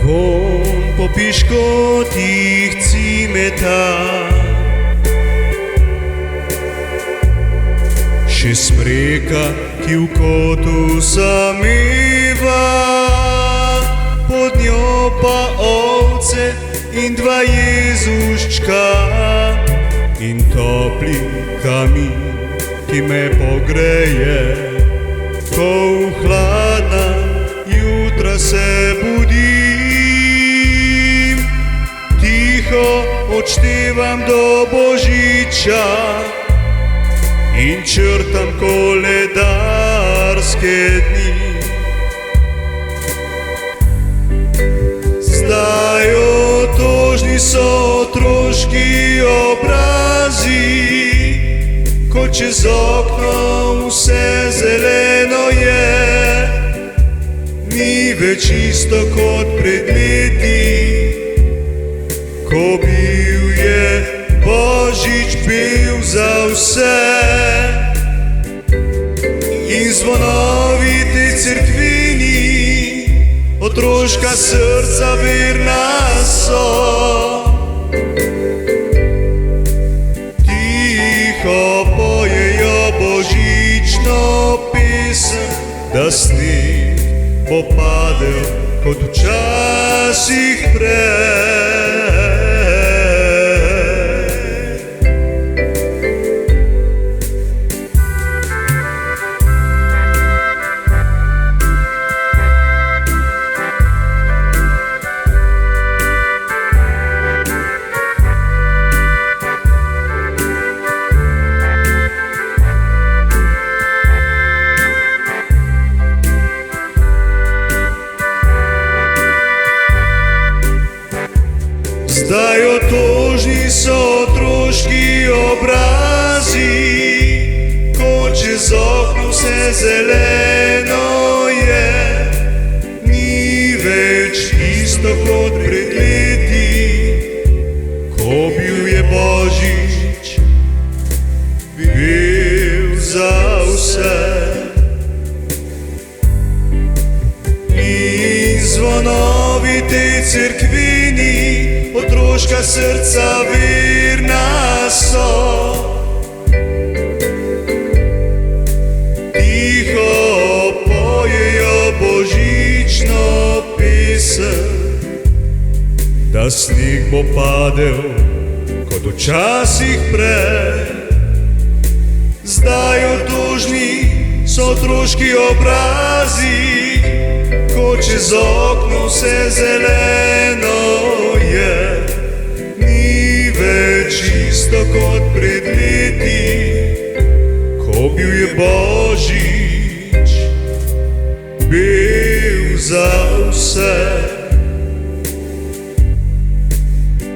Von po piškotih cimeta, še smreka, ki v kotu sameva, pod njo pa ovce in dva Jezuščka in topli kamin, ki me pogreje, ko v hladna jutra se budim. Tiho odštevam do božiča in črtam koledarske dni. Zdaj otožni so otroški obrazi, ko čez okno vse zeleno je. Ni več isto kot pred leti, ko bil je Božič bil za vse. In zvonovi tej cerkvini otroška srca verna so. Tiho pojejo božično pesem, da sneg bo padel kot včasih prej. Zdaj otožni so otroški obrazi, ko čez okno vse zeleno je. Ni več isto kot pred leti, ko bil je Božič bil za vse. In zvonovi tej cerkvini otroška srca verna so. Tiho pojejo božično pesem, da sneg bo padel kot včasih prej. Zdaj otožni so otroški obrazi, ko čez okno vse zeleno je. Ni več isto kot pred leti, ko bil je Božič bil za vse.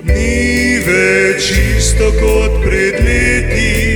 Ni več isto kot pred leti,